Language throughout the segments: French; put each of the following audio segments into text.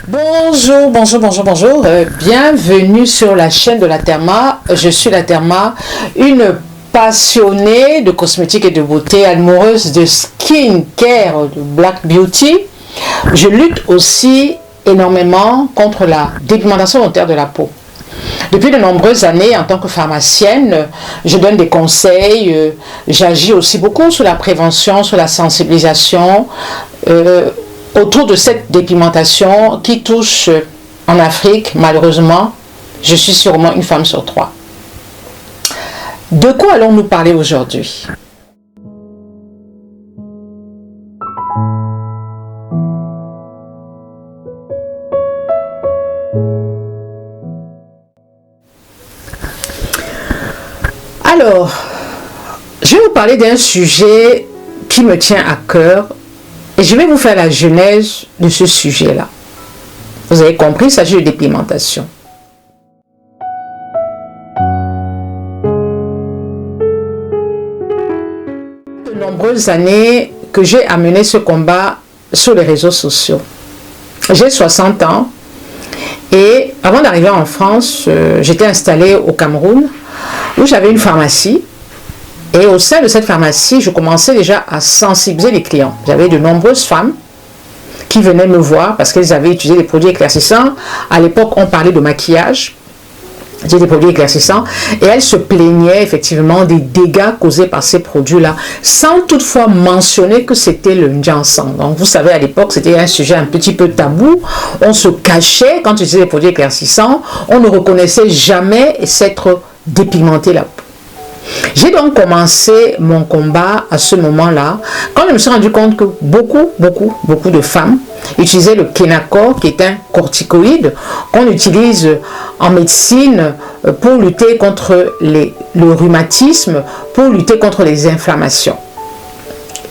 Bonjour, bonjour, bonjour, bonjour. Bienvenue sur la chaîne de la Therma. Je suis la Therma, une passionnée de cosmétiques et de beauté, amoureuse de skincare, de Black Beauty. Je lutte aussi énormément contre la dépigmentation volontaire de la peau. Depuis de nombreuses années, en tant que pharmacienne, je donne des conseils. J'agis aussi beaucoup sur la prévention, sur la sensibilisation, autour de cette dépigmentation qui touche en Afrique, malheureusement, je suis sûrement une femme sur 3. De quoi allons-nous parler aujourd'hui? Alors, je vais vous parler d'un sujet qui me tient à cœur. Et je vais vous faire la genèse de ce sujet-là. Vous avez compris, il s'agit de dépigmentation. De nombreuses années que j'ai amené ce combat sur les réseaux sociaux. J'ai 60 ans et avant d'arriver en France, j'étais installée au Cameroun où j'avais une pharmacie. Et au sein de cette pharmacie, je commençais déjà à sensibiliser les clients. J'avais de nombreuses femmes qui venaient me voir parce qu'elles avaient utilisé des produits éclaircissants. À l'époque, on parlait de maquillage, des produits éclaircissants. Et elles se plaignaient effectivement des dégâts causés par ces produits-là, sans toutefois mentionner que c'était le Njansan. Donc vous savez, à l'époque, c'était un sujet un petit peu tabou. On se cachait quand on utilisait des produits éclaircissants. On ne reconnaissait jamais s'être dépigmenté la peau. J'ai donc commencé mon combat à ce moment-là, quand je me suis rendu compte que beaucoup de femmes utilisaient le Kenacor, qui est un corticoïde qu'on utilise en médecine pour lutter contre le rhumatisme, pour lutter contre les inflammations.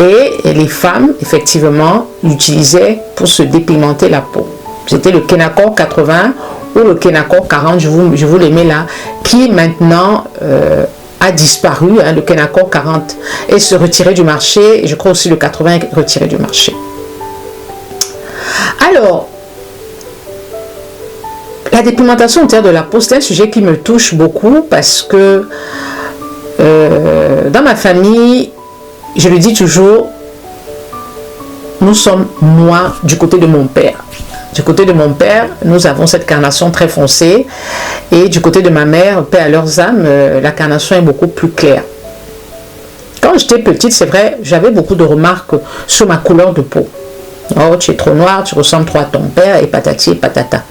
Et les femmes, effectivement, l'utilisaient pour se dépigmenter la peau. C'était le Kenacor 80 ou le Kenacor 40, je vous les mets là, qui maintenant a disparu, le Kenacor 40 est se retiré du marché, et je crois aussi le 80 est retiré du marché. Alors, la dépigmentation volontaire de la peau, c'est un sujet qui me touche beaucoup parce que dans ma famille, je le dis toujours, nous sommes noirs du côté de mon père. Du côté de mon père, nous avons cette carnation très foncée. Et du côté de ma mère, paix à leurs âmes, la carnation est beaucoup plus claire. Quand j'étais petite, c'est vrai, j'avais beaucoup de remarques sur ma couleur de peau. Oh, tu es trop noire, tu ressembles trop à ton père, et patati et patata.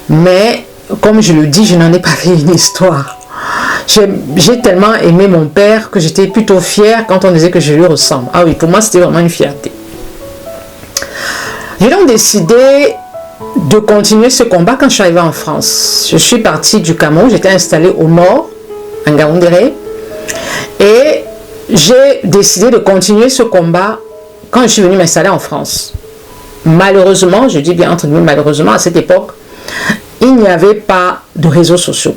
Mais, comme je le dis, je n'en ai pas fait une histoire. J'ai tellement aimé mon père que j'étais plutôt fière quand on disait que je lui ressemble. Ah oui, pour moi, c'était vraiment une fierté. J'ai donc décidé de continuer ce combat quand je suis arrivée en France. Je suis partie du Cameroun, j'étais installée au nord, en Ngaoundéré, et j'ai décidé de continuer ce combat quand je suis venue m'installer en France. Malheureusement, je dis bien entre nous, malheureusement, à cette époque, il n'y avait pas de réseaux sociaux.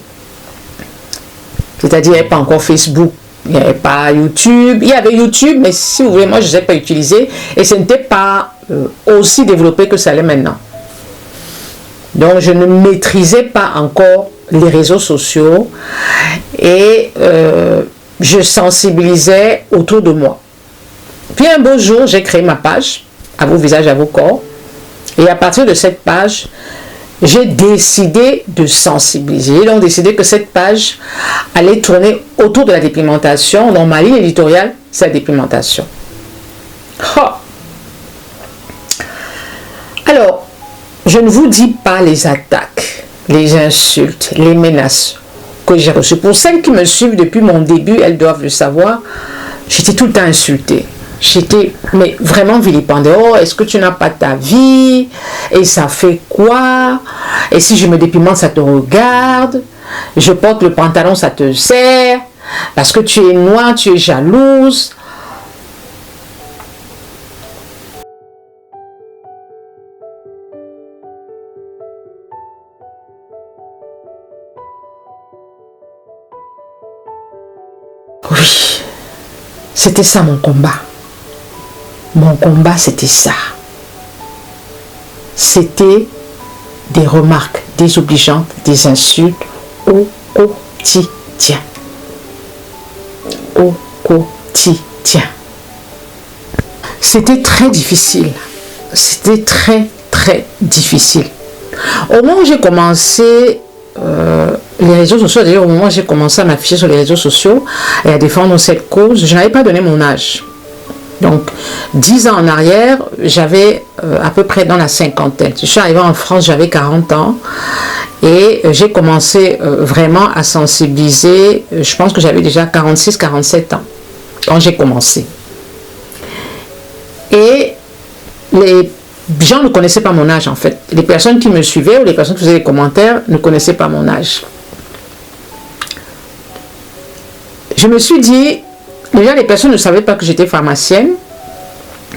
C'est-à-dire, il n'y avait pas encore Facebook. Il n'y avait pas YouTube. Il y avait YouTube, mais si vous voulez, moi, je ne sais pas utiliser. Et ce n'était pas aussi développé que ça l'est maintenant. Donc, je ne maîtrisais pas encore les réseaux sociaux. Et je sensibilisais autour de moi. Puis un beau jour, j'ai créé ma page, à vos visages, à vos corps. Et à partir de cette page, j'ai décidé de sensibiliser. J'ai donc décidé que cette page allait tourner autour de la dépigmentation. Donc ma ligne éditoriale, c'est la dépigmentation. Oh. Alors, je ne vous dis pas les attaques, les insultes, les menaces que j'ai reçues. Pour celles qui me suivent depuis mon début, elles doivent le savoir, j'étais tout le temps insultée. J'étais mais vraiment vilipendée. Oh, est-ce que tu n'as pas ta vie? Et ça fait quoi? Et si je me dépigmente, ça te regarde? Je porte le pantalon, ça te sert? Parce que tu es noire, tu es jalouse? Oui, c'était ça mon combat. Mon combat, c'était ça. C'était des remarques désobligeantes, des insultes au quotidien. Au quotidien. C'était très difficile. C'était très difficile. Au moment où j'ai commencé les réseaux sociaux, d'ailleurs au moment où j'ai commencé à m'afficher sur les réseaux sociaux et à défendre cette cause, je n'avais pas donné mon âge. Donc 10 ans en arrière, j'avais à peu près dans la cinquantaine. Je suis arrivée en France, j'avais 40 ans et j'ai commencé vraiment à sensibiliser, je pense que j'avais déjà 46-47 ans quand j'ai commencé. Et les gens ne connaissaient pas mon âge en fait. Les personnes qui me suivaient ou les personnes qui faisaient les commentaires ne connaissaient pas mon âge. Je me suis dit, déjà les personnes ne savaient pas que j'étais pharmacienne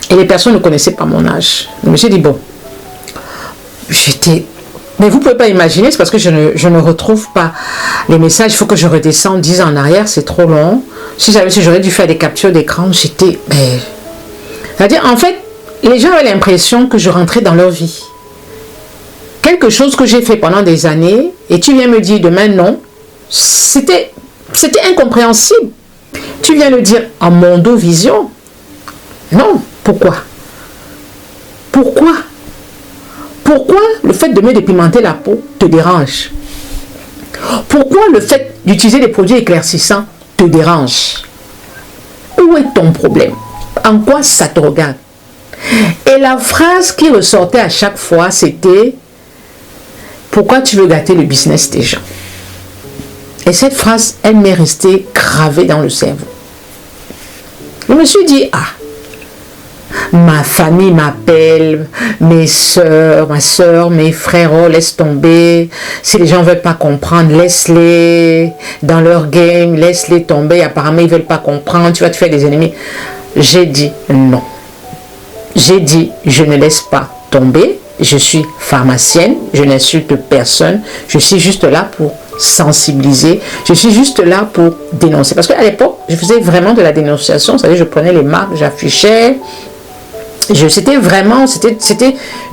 et les personnes ne connaissaient pas mon âge. Je me suis dit, bon, mais vous ne pouvez pas imaginer, c'est parce que je ne retrouve pas les messages, il faut que je redescende 10 ans en arrière, c'est trop long. Si j'aurais dû faire des captures d'écran, j'étais... C'est-à-dire, en fait, les gens avaient l'impression que je rentrais dans leur vie. Quelque chose que j'ai fait pendant des années, et tu viens me dire demain non, c'était incompréhensible. Tu viens le dire en Mondovision. Non, pourquoi? Pourquoi? Pourquoi le fait de me dépimenter la peau te dérange? Pourquoi le fait d'utiliser des produits éclaircissants te dérange? Où est ton problème? En quoi ça te regarde? Et la phrase qui ressortait à chaque fois, c'était « Pourquoi tu veux gâter le business des gens ?» Et cette phrase, elle m'est restée gravée dans le cerveau. Je me suis dit « Ah, ma famille m'appelle, mes soeurs, ma soeur, mes frères, oh, laisse tomber. Si les gens ne veulent pas comprendre, laisse-les dans leur game, laisse-les tomber. Apparemment, ils ne veulent pas comprendre, tu vas te faire des ennemis. » J'ai dit non. J'ai dit, je ne laisse pas tomber. Je suis pharmacienne, je n'insulte personne. Je suis juste là pour sensibiliser. Je suis juste là pour dénoncer. Parce qu'à l'époque, je faisais vraiment de la dénonciation. C'est-à-dire, je prenais les marques, j'affichais. C'était vraiment,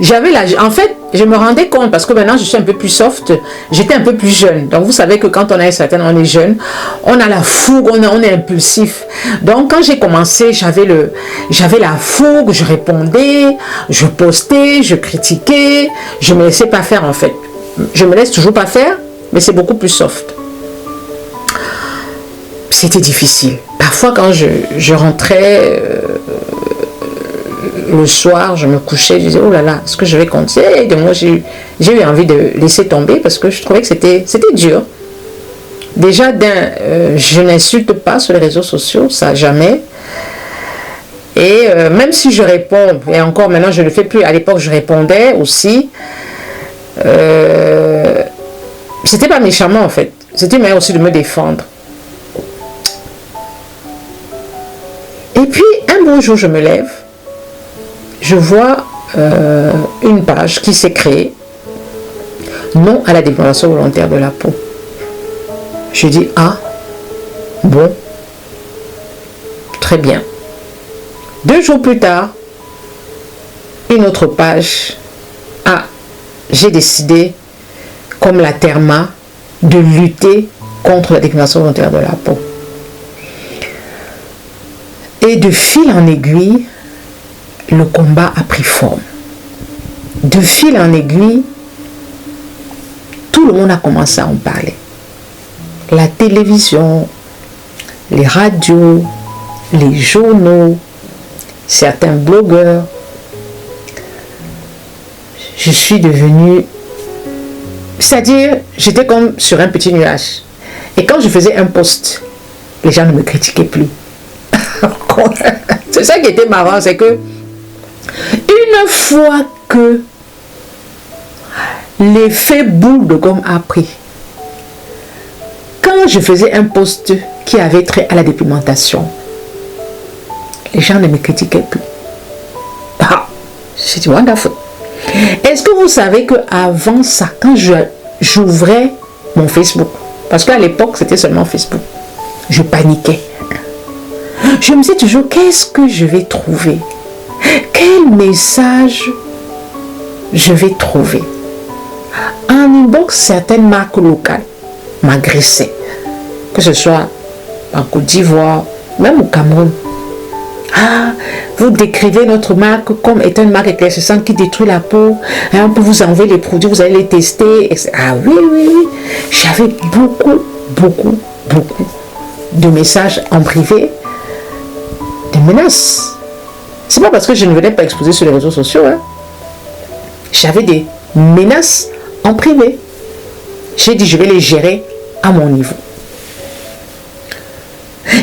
j'avais en fait, je me rendais compte, parce que maintenant je suis un peu plus soft, j'étais un peu plus jeune. Donc vous savez que quand on a un certain, on est jeune, on a la fougue, on est impulsif. Donc quand j'ai commencé, j'avais la fougue, je répondais, je postais, je critiquais, je me laissais pas faire en fait. Je me laisse toujours pas faire, mais c'est beaucoup plus soft. C'était difficile. Parfois quand je rentrais... le soir, je me couchais, je disais, oh là là, est-ce que je vais continuer? Et moi, j'ai eu envie de laisser tomber parce que je trouvais que c'était dur. Déjà, je n'insulte pas sur les réseaux sociaux, ça jamais. Et même si je réponds, et encore maintenant, je ne le fais plus, à l'époque, je répondais aussi. C'était pas méchamment, en fait. C'était une manière aussi de me défendre. Et puis, un beau jour, je me lève. Je vois une page qui s'est créée, non à la dépimation volontaire de la peau. Je dis, ah, bon, très bien. 2 jours plus tard, une autre page, ah, j'ai décidé, comme la Therma, de lutter contre la dépimation volontaire de la peau. Et de fil en aiguille, le combat a pris forme. De fil en aiguille, tout le monde a commencé à en parler. La télévision, les radios, les journaux, certains blogueurs. Je suis devenue... C'est-à-dire, j'étais comme sur un petit nuage. Et quand je faisais un post, les gens ne me critiquaient plus. C'est ça qui était marrant, c'est que une fois que l'effet boule de gomme a pris, quand je faisais un post qui avait trait à la dépigmentation, les gens ne me critiquaient plus. Ah, j'ai dit wonderful. Est-ce que vous savez que avant ça, quand j'ouvrais mon Facebook, parce qu'à l'époque c'était seulement Facebook, je paniquais. Je me disais toujours, qu'est-ce que je vais trouver? Quel message je vais trouver? En inbox, certaines marques locales m'agressaient. Que ce soit en Côte d'Ivoire, même au Cameroun. Ah, vous décrivez notre marque comme étant une marque éclaircissante qui détruit la peau. Hein, on peut vous envoyer les produits, vous allez les tester. Etc. Ah oui, oui, oui. J'avais beaucoup de messages en privé, des menaces. C'est pas parce que je ne venais pas exposer sur les réseaux sociaux. Hein. J'avais des menaces en privé. J'ai dit, je vais les gérer à mon niveau.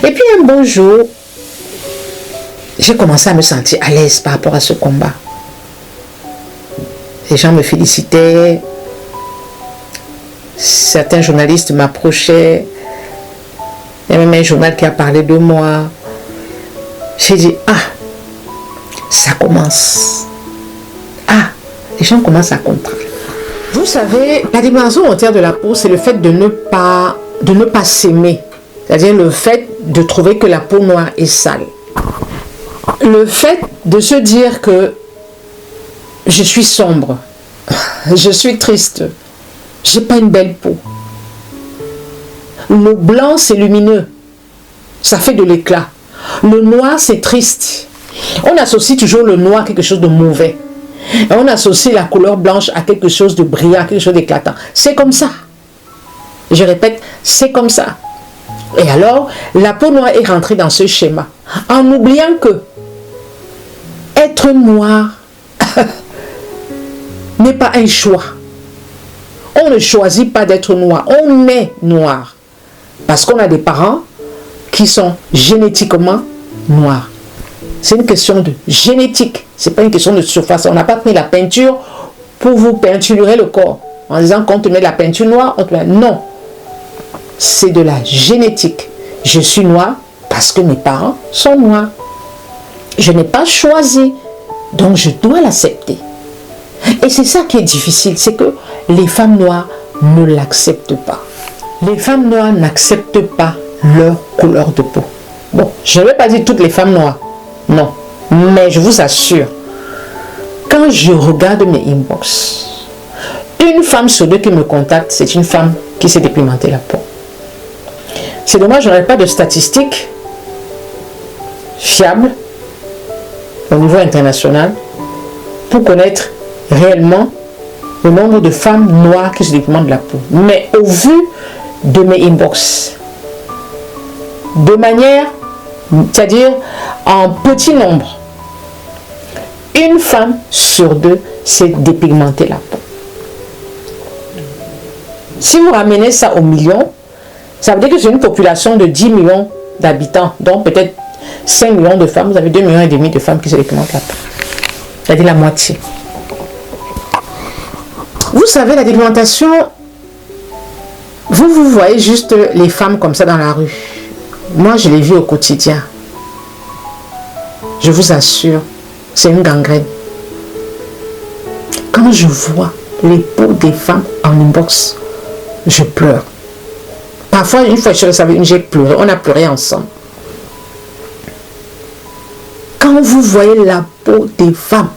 Et puis un bon jour, j'ai commencé à me sentir à l'aise par rapport à ce combat. Les gens me félicitaient. Certains journalistes m'approchaient. Il y a même un journal qui a parlé de moi. J'ai dit, ah, ça commence. Ah, les gens commencent à comprendre. Vous savez, la dégradation volontaire de la peau, c'est le fait de ne pas s'aimer. C'est-à-dire le fait de trouver que la peau noire est sale. Le fait de se dire que je suis sombre, je suis triste, j'ai pas une belle peau. Le blanc, c'est lumineux, ça fait de l'éclat. Le noir, c'est triste. On associe toujours le noir à quelque chose de mauvais. Et on associe la couleur blanche à quelque chose de brillant, à quelque chose d'éclatant. C'est comme ça. Je répète, c'est comme ça. Et alors, la peau noire est rentrée dans ce schéma, en oubliant que être noir n'est pas un choix. On ne choisit pas d'être noir, on est noir. Parce qu'on a des parents qui sont génétiquement noirs. C'est une question de génétique, ce n'est pas une question de surface. On n'a pas pris la peinture pour vous peinturer le corps. En disant qu'on te met de la peinture noire, on te met... Non. C'est de la génétique. Je suis noir parce que mes parents sont noirs. Je n'ai pas choisi, donc je dois l'accepter. Et c'est ça qui est difficile, c'est que les femmes noires ne l'acceptent pas. Les femmes noires n'acceptent pas leur couleur de peau. Bon, je ne vais pas dire toutes les femmes noires, non. Mais je vous assure, quand je regarde mes inbox, une femme sur deux qui me contacte, c'est une femme qui s'est dépigmentée la peau. C'est dommage, je n'aurai pas de statistiques fiables au niveau international pour connaître réellement le nombre de femmes noires qui se dépigmentent de la peau. Mais au vu de mes inbox, de manière, c'est-à-dire en petit nombre, une femme sur deux s'est dépigmentée la peau. Si vous ramenez ça aux millions, ça veut dire que c'est une population de 10 millions d'habitants, donc peut-être 5 millions de femmes, vous avez 2,5 millions de femmes qui se dépigmentent la peau. C'est-à-dire la moitié. Vous savez, la dépigmentation, vous voyez juste les femmes comme ça dans la rue. Moi, je les vis au quotidien. Je vous assure, c'est une gangrène. Quand je vois les peaux des femmes en inbox, je pleure. Parfois, une fois, j'ai pleuré. On a pleuré ensemble. Quand vous voyez la peau des femmes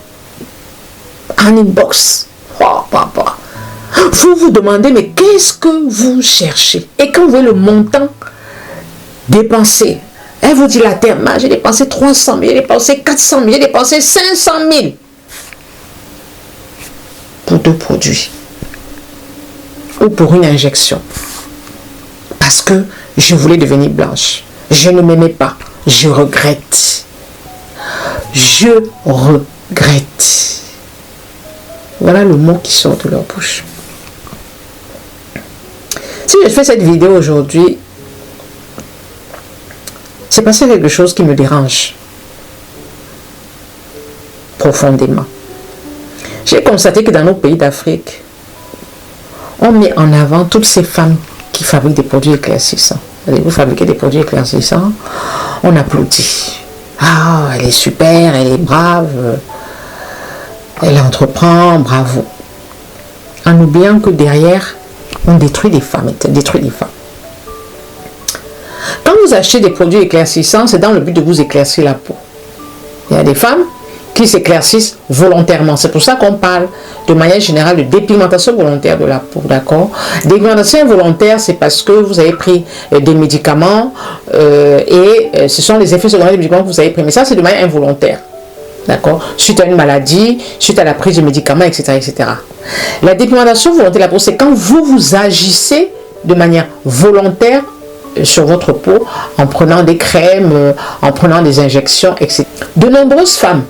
en inbox, vous vous demandez, mais qu'est-ce que vous cherchez? Et quand vous voyez le montant dépensé, elle vous dit la terre, j'ai dépensé 300 000, j'ai dépensé 400 000, j'ai dépensé 500 000 pour 2 produits ou pour une injection. Parce que je voulais devenir blanche. Je ne m'aimais pas. Je regrette. Je regrette. Voilà le mot qui sort de leur bouche. Si je fais cette vidéo aujourd'hui, c'est parce qu'il y a quelque chose qui me dérange profondément. J'ai constaté que dans nos pays d'Afrique, on met en avant toutes ces femmes qui fabriquent des produits éclaircissants. Vous fabriquez des produits éclaircissants, on applaudit. Ah, elle est super, elle est brave, elle entreprend, bravo. En oubliant que derrière, on détruit des femmes, on détruit des femmes. Quand vous achetez des produits éclaircissants, c'est dans le but de vous éclaircir la peau. Il y a des femmes qui s'éclaircissent volontairement. C'est pour ça qu'on parle de manière générale de dépigmentation volontaire de la peau, d'accord? Dépigmentation involontaire, c'est parce que vous avez pris des médicaments et ce sont les effets secondaires des médicaments que vous avez pris. Mais ça, c'est de manière involontaire, d'accord? Suite à une maladie, suite à la prise de médicaments, etc., etc. La dépigmentation volontaire de la peau, c'est quand vous agissez de manière volontaire sur votre peau en prenant des crèmes, en prenant des injections, etc. De nombreuses femmes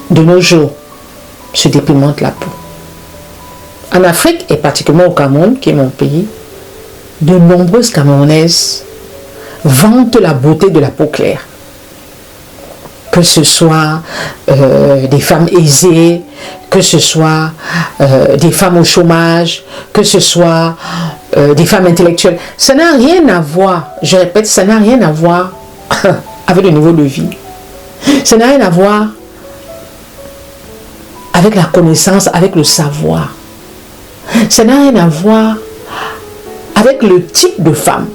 de nos jours se dépigmentent la peau. En Afrique et particulièrement au Cameroun, qui est mon pays, de nombreuses Camerounaises vantent la beauté de la peau claire. Que ce soit des femmes aisées, que ce soit des femmes au chômage, que ce soit des femmes intellectuelles. Ça n'a rien à voir, je répète, ça n'a rien à voir avec le niveau de vie. Ça n'a rien à voir avec la connaissance, avec le savoir. Ça n'a rien à voir avec le type de femme.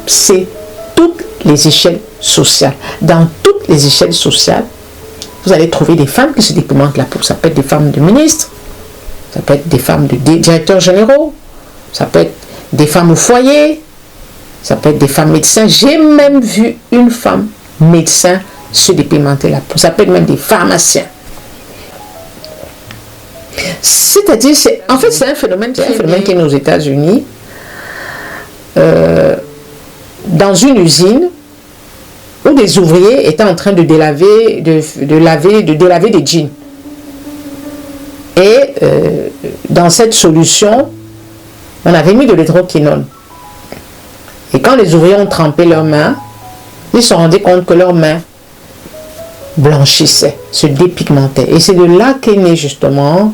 C'est toutes les échelles sociales. Dans toutes les échelles sociales, vous allez trouver des femmes qui se dépigmentent la peau. Ça peut être des femmes de ministres, ça peut être des femmes de directeurs généraux, ça peut être des femmes au foyer, ça peut être des femmes médecins. J'ai même vu une femme médecin se dépigmenter la peau. Ça peut être même des pharmaciens. C'est-à-dire, en fait, c'est un phénomène qui est né aux États-Unis, dans une usine où des ouvriers étaient en train de délaver, de délaver des jeans. Et dans cette solution, on avait mis de l'hydroquinone. Et quand les ouvriers ont trempé leurs mains, ils se sont rendus compte que leurs mains blanchissaient, se dépigmentaient. Et c'est de là qu'est né justement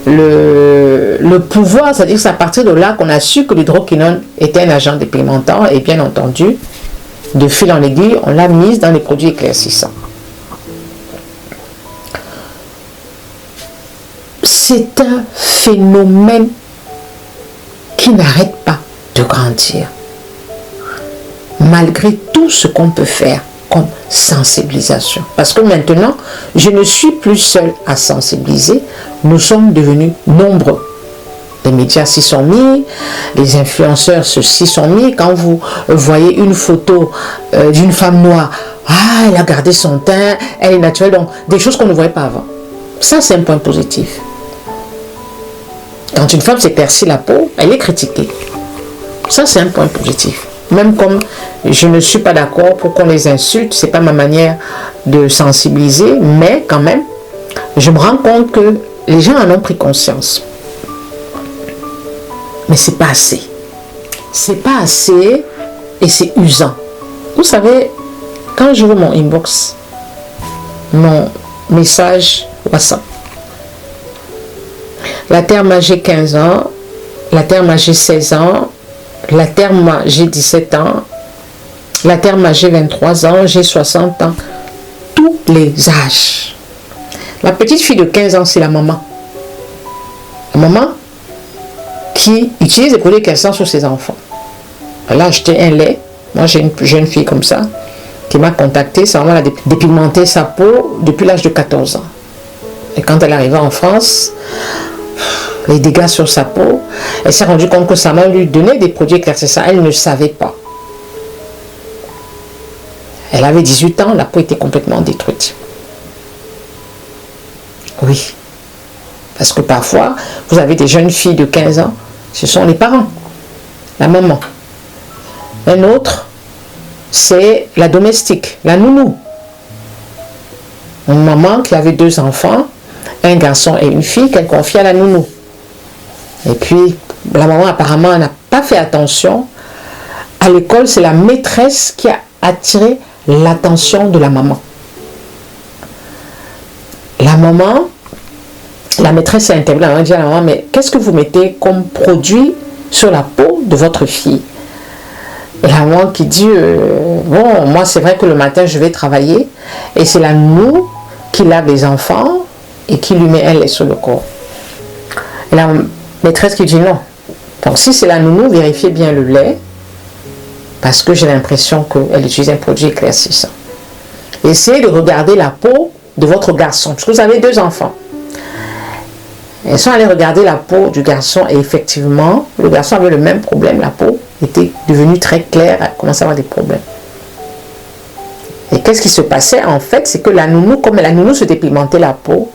le pouvoir, c'est-à-dire que c'est à partir de là qu'on a su que l'hydroquinone était un agent dépigmentant, et bien entendu, de fil en aiguille, on l'a mise dans les produits éclaircissants. C'est un phénomène qui n'arrête pas de grandir, malgré tout ce qu'on peut faire comme sensibilisation. Parce que maintenant, je ne suis plus seule à sensibiliser, nous sommes devenus nombreux. Les médias s'y sont mis, les influenceurs s'y sont mis. Quand vous voyez une photo d'une femme noire, ah, elle a gardé son teint, elle est naturelle, donc des choses qu'on ne voyait pas avant. Ça, c'est un point positif. Quand une femme s'éclaircit la peau, elle est critiquée. Ça, c'est un point positif. Même comme je ne suis pas d'accord pour qu'on les insulte, c'est pas ma manière de sensibiliser, mais quand même, je me rends compte que les gens en ont pris conscience. Mais c'est pas assez. C'est pas assez et c'est usant. Vous savez, quand je vois mon inbox, mon message WhatsApp, la terme j'ai 15 ans, la terme j'ai 16 ans, la terme j'ai 17 ans, la terme j'ai 23 ans, j'ai 60 ans, tous les âges. La petite fille de 15 ans, c'est la maman. La maman qui utilise des produits éclaircissants sur ses enfants. Elle a acheté un lait. Moi, j'ai une jeune fille comme ça qui m'a contacté. Sa maman a dépigmenté sa peau depuis l'âge de 14 ans. Et quand elle est arrivée en France, les dégâts sur sa peau, elle s'est rendue compte que sa maman lui donnait des produits éclaircissants. Elle ne savait pas. Elle avait 18 ans, la peau était complètement détruite. Oui. Parce que parfois, vous avez des jeunes filles de 15 ans, ce sont les parents, la maman. Un autre, c'est la domestique, la nounou. Une maman qui avait 2 enfants, un garçon et une fille, qu'elle confie à la nounou. Et puis, la maman apparemment n'a pas fait attention. À l'école, c'est la maîtresse qui a attiré l'attention de la maman. La maman, la maîtresse s'est intervenue, elle a dit à la maman, mais qu'est-ce que vous mettez comme produit sur la peau de votre fille? Et la maman qui dit, bon, moi c'est vrai que le matin je vais travailler, et c'est la nounou qui lave les enfants et qui lui met un lait sur le corps. Et la maîtresse qui dit non. Donc si c'est la nounou, vérifiez bien le lait, parce que j'ai l'impression qu'elle utilise un produit éclaircissant. Essayez de regarder la peau de votre garçon, parce que vous avez 2 enfants. Elles sont allées regarder la peau du garçon et effectivement, le garçon avait le même problème. La peau était devenue très claire, elle commençait à avoir des problèmes. Et qu'est-ce qui se passait en fait? C'est que la nounou, comme la nounou se dépigmentait la peau,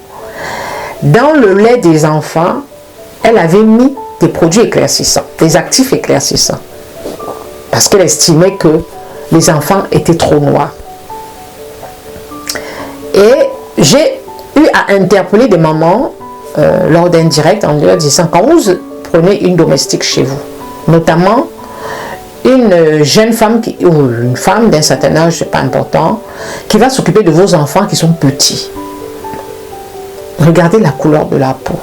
dans le lait des enfants, elle avait mis des produits éclaircissants, des actifs éclaircissants. Parce qu'elle estimait que les enfants étaient trop noirs. Et j'ai eu à interpeller des mamans lors d'un direct en leur disant, quand vous prenez une domestique chez vous, notamment une jeune femme ou une femme d'un certain âge, c'est pas important, qui va s'occuper de vos enfants qui sont petits. Regardez la couleur de la peau.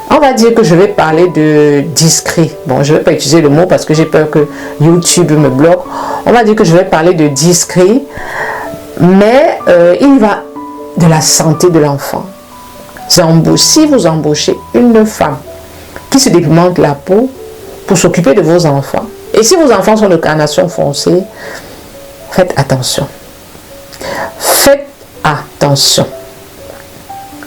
On va dire que je vais parler de discret. Bon, je ne vais pas utiliser le mot parce que j'ai peur que YouTube me bloque. On va dire que je vais parler de discret, mais il va de la santé de l'enfant. Si vous embauchez une femme qui se dépigmente la peau pour s'occuper de vos enfants, et si vos enfants sont de carnation foncée, faites attention. Faites attention.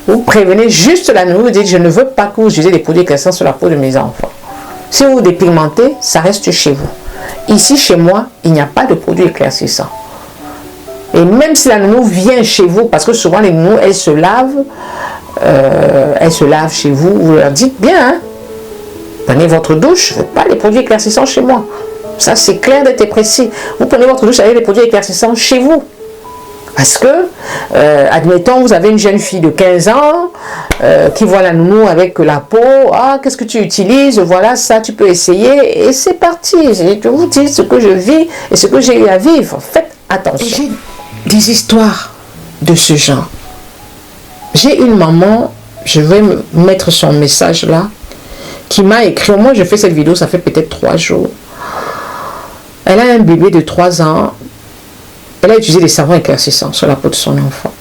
Vous prévenez juste la nounou, vous dites, je ne veux pas que vous utilisez des produits éclaircissants sur la peau de mes enfants. Si vous vous dépigmentez, ça reste chez vous. Ici, chez moi, il n'y a pas de produits éclaircissants. Et même si la nounou vient chez vous, parce que souvent les nounous, elles se lavent chez vous, vous leur dites bien, hein, prenez votre douche, je ne veux pas les produits éclaircissants chez moi. Ça, c'est clair d'être précis. Vous prenez votre douche avec les produits éclaircissants chez vous. Parce que, admettons, vous avez une jeune fille de 15 ans qui voit la nounou avec la peau. Ah, qu'est-ce que tu utilises? Voilà, ça, tu peux essayer. Et c'est parti. Je vous dis ce que je vis et ce que j'ai eu à vivre. Faites attention. J'ai des histoires de ce genre. J'ai une maman, je vais mettre son message là, qui m'a écrit. Moi, je fais cette vidéo, ça fait peut-être 3 jours. Elle a un bébé de 3 ans. Elle a utilisé des savons éclaircissants sur la peau de son enfant.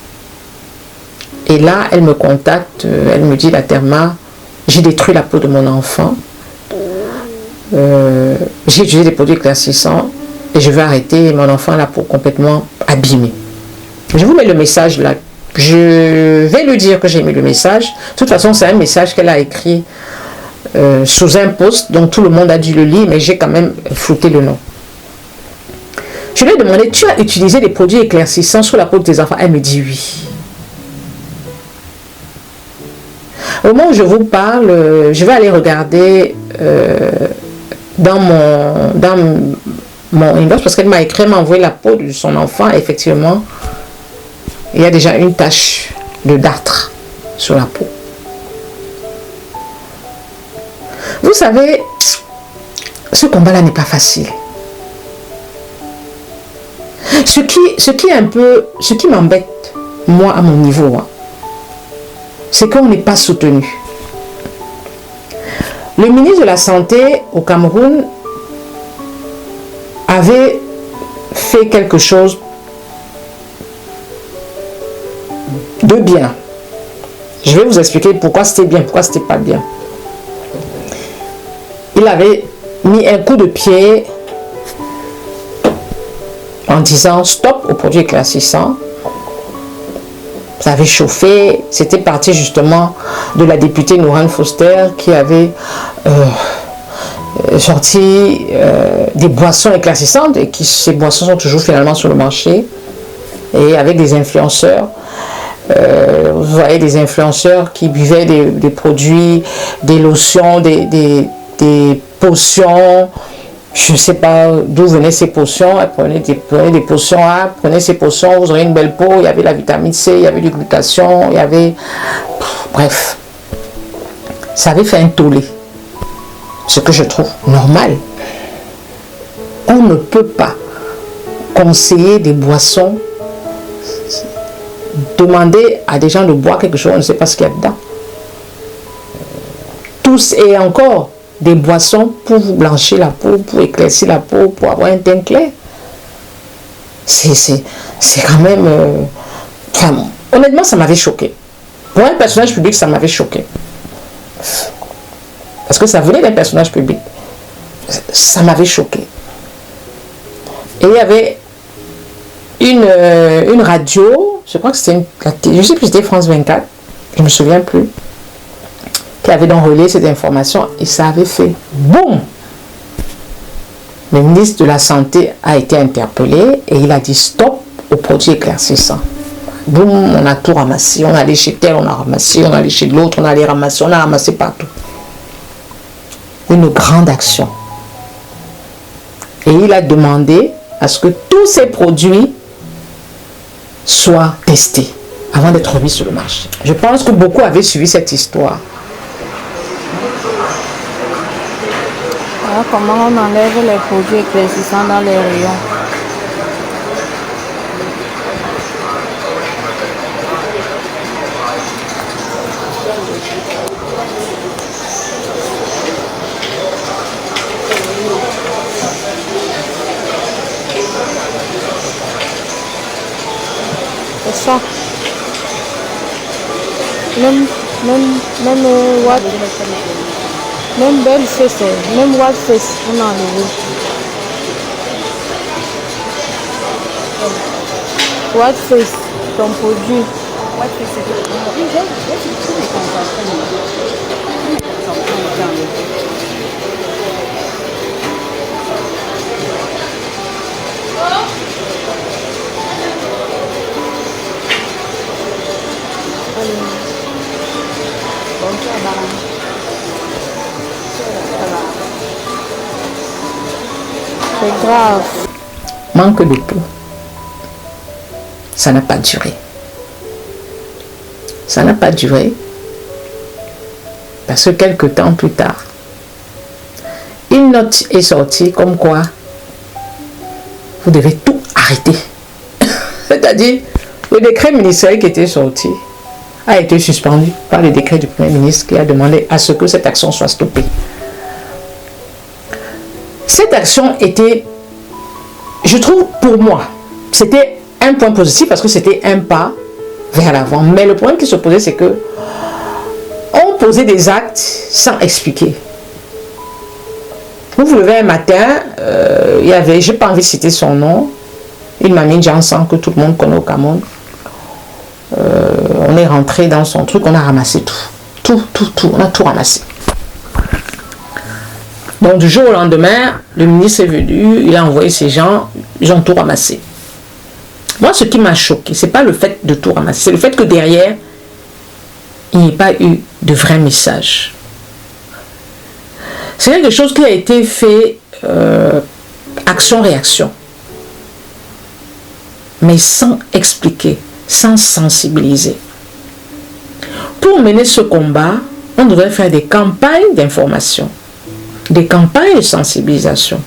Et là, elle me contacte, elle me dit, la Therma, j'ai détruit la peau de mon enfant. J'ai utilisé des produits éclaircissants et je vais arrêter. Mon enfant a la peau complètement abîmée. Je vous mets le message là. Je vais lui dire que j'ai mis le message. De toute façon, c'est un message qu'elle a écrit sous un post, donc tout le monde a dû le lire, mais j'ai quand même flouté le nom. Je lui ai demandé, tu as utilisé des produits éclaircissants sur la peau de tes enfants? Elle me dit oui. Au moment où je vous parle, je vais aller regarder dans mon inbox, parce qu'elle m'a écrit, elle m'a envoyé la peau de son enfant. Effectivement, il y a déjà une tache de dartre sur la peau. Vous savez, ce combat-là n'est pas facile. Ce qui m'embête, moi, à mon niveau, hein, c'est qu'on n'est pas soutenu. Le ministre de la Santé au Cameroun avait fait quelque chose de bien. Je vais vous expliquer pourquoi c'était bien, pourquoi c'était pas bien. Il avait mis un coup de pied en disant stop aux produits éclaircissants. Ça avait chauffé. C'était parti justement de la députée Nourane Foster qui avait sorti des boissons éclaircissantes et ces boissons sont toujours finalement sur le marché et avec des influenceurs. Vous voyez des influenceurs qui buvaient des produits, des lotions, des potions. Je ne sais pas d'où venaient ces potions. Prenez des potions A, prenez ces potions, vous aurez une belle peau. Il y avait la vitamine C, il y avait du glutathion, il y avait... Bref. Ça avait fait un tollé. Ce que je trouve normal. On ne peut pas conseiller des boissons, demander à des gens de boire quelque chose, on ne sait pas ce qu'il y a dedans. Tous et encore... des boissons pour vous blanchir la peau, pour éclaircir la peau, pour avoir un teint clair. C'est quand même... Enfin, honnêtement, ça m'avait choqué. Pour un personnage public, ça m'avait choqué. Parce que ça venait d'un personnage public. Ça m'avait choqué. Et il y avait une radio, je crois que c'était je sais plus si c'était France 24, je me souviens plus, qui avait donc relayé cette information et ça avait fait boum. Le ministre de la Santé a été interpellé et il a dit stop aux produits éclaircissants. Boum, on a tout ramassé, on allait chez tel, on a ramassé, on allait chez l'autre, on allait ramasser, on a ramassé partout. Une grande action. Et il a demandé à ce que tous ces produits soient testés avant d'être mis sur le marché. Je pense que beaucoup avaient suivi cette histoire. Alors, comment on enlève les produits éclaircissants dans les rayons? C'est ça. Même belle face, même white face, on a enlevé. White face, ton produit. White face, c'est grave. Manque de peau. Ça n'a pas duré. Ça n'a pas duré parce que quelques temps plus tard, une note est sortie comme quoi vous devez tout arrêter. C'est-à-dire, le décret ministériel qui était sorti a été suspendu par le décret du Premier ministre qui a demandé à ce que cette action soit stoppée. Cette action était, je trouve pour moi, c'était un point positif parce que c'était un pas vers l'avant. Mais le problème qui se posait, c'est que on posait des actes sans expliquer. Vous vous levez un matin, il y avait, je n'ai pas envie de citer son nom, une mamie Jansan que tout le monde connaît au Cameroun. On est rentré dans son truc, on a ramassé tout, on a tout ramassé. Donc du jour au lendemain, le ministre est venu, il a envoyé ses gens, ils ont tout ramassé. Moi, ce qui m'a choqué, c'est pas le fait de tout ramasser, c'est le fait que derrière, il n'y ait pas eu de vrai message. C'est quelque chose qui a été fait action-réaction, mais sans expliquer, sans sensibiliser. Pour mener ce combat, on devrait faire des campagnes d'information, des campagnes de sensibilisation.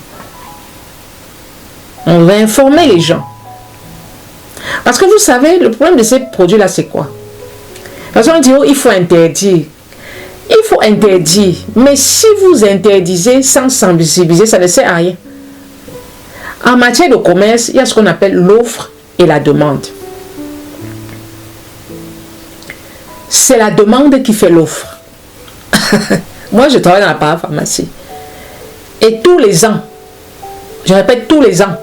On va informer les gens. Parce que vous savez, le problème de ces produits-là, c'est quoi? Parce qu'on dit, oh, il faut interdire. Il faut interdire. Mais si vous interdisez sans sensibiliser, ça ne sert à rien. En matière de commerce, il y a ce qu'on appelle l'offre et la demande. C'est la demande qui fait l'offre. Moi, je travaille dans la parapharmacie. Et tous les ans, je répète, tous les ans,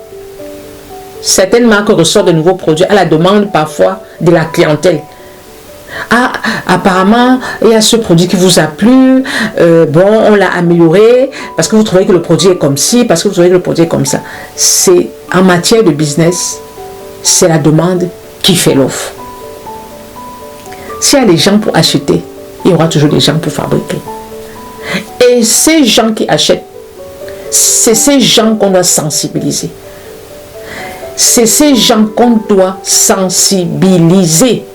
certaines marques ressortent de nouveaux produits à la demande parfois de la clientèle. Ah, apparemment, il y a ce produit qui vous a plu, bon, on l'a amélioré, parce que vous trouvez que le produit est comme ci, parce que vous trouvez que le produit est comme ça. C'est, en matière de business, c'est la demande qui fait l'offre. S'il y a des gens pour acheter, il y aura toujours des gens pour fabriquer. Et ces gens qui achètent, c'est ces gens qu'on doit sensibiliser. C'est ces gens qu'on doit sensibiliser.